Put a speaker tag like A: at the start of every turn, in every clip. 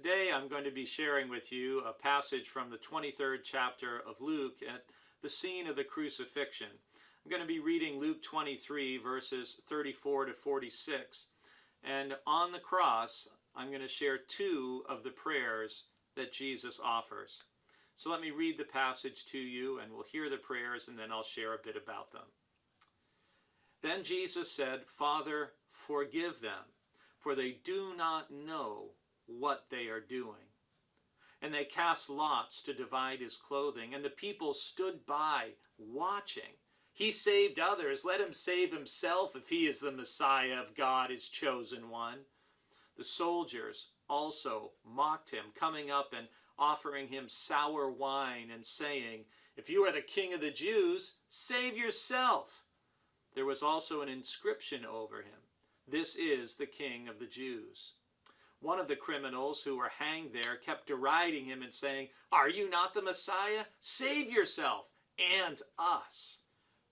A: Today I'm going to be sharing with you a passage from the 23rd chapter of Luke at the scene of the crucifixion. I'm going to be reading Luke 23 verses 34 to 46, and on the cross I'm going to share two of the prayers that Jesus offers. So let me read the passage to you and we'll hear the prayers and then I'll share a bit about them. Then Jesus said, "Father, forgive them, for they do not know what they are doing." And they cast lots to divide his clothing, and the people stood by, watching. He saved others. Let him save himself if he is the Messiah of God, his chosen one. The soldiers also mocked him, coming up and offering him sour wine and saying, "If you are the king of the Jews, save yourself." There was also an inscription over him, "This is the King of the Jews." One of the criminals who were hanged there kept deriding him and saying, "Are you not the Messiah? Save yourself and us."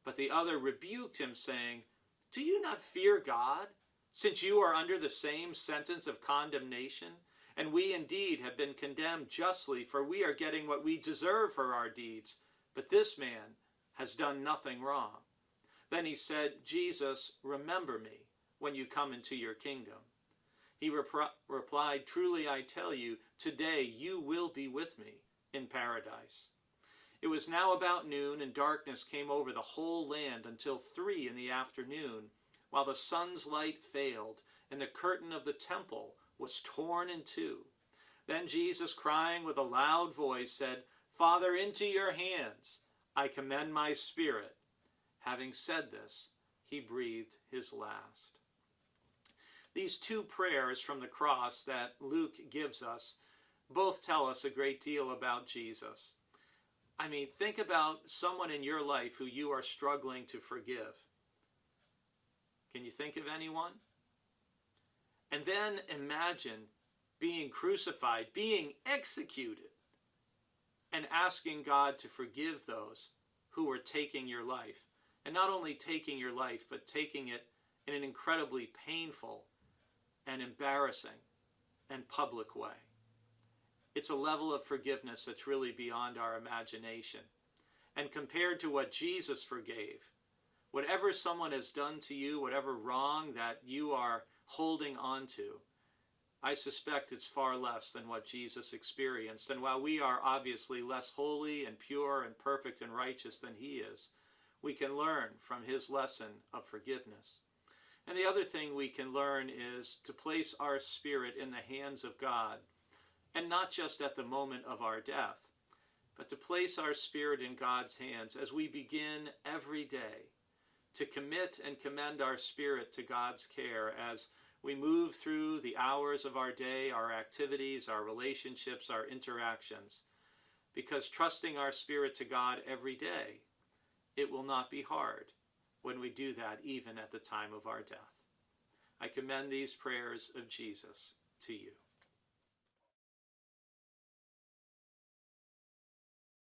A: But the other rebuked him, saying, "Do you not fear God, since you are under the same sentence of condemnation? And we indeed have been condemned justly, for we are getting what we deserve for our deeds. But this man has done nothing wrong." Then he said, "Jesus, remember me when you come into your kingdom." He replied, "Truly I tell you, today you will be with me in paradise." It was now about noon, and darkness came over the whole land until 3 p.m, while the sun's light failed, and the curtain of the temple was torn in two. Then Jesus, crying with a loud voice, said, "Father, into your hands I commend my spirit." Having said this, he breathed his last. These two prayers from the cross that Luke gives us both tell us a great deal about Jesus. I mean, think about someone in your life who you are struggling to forgive. Can you think of anyone? And then imagine being crucified, being executed, and asking God to forgive those who are taking your life. And not only taking your life, but taking it in an incredibly painful and embarrassing and public way. It's a level of forgiveness that's really beyond our imagination. And compared to what Jesus forgave, whatever someone has done to you, whatever wrong that you are holding on to, I suspect it's far less than what Jesus experienced. And while we are obviously less holy and pure and perfect and righteous than he is, we can learn from his lesson of forgiveness. And the other thing we can learn is to place our spirit in the hands of God, and not just at the moment of our death, but to place our spirit in God's hands as we begin every day to commit and commend our spirit to God's care as we move through the hours of our day, our activities, our relationships, our interactions. Because trusting our spirit to God every day, it will not be hard when we do that even at the time of our death. I commend these prayers of Jesus to you.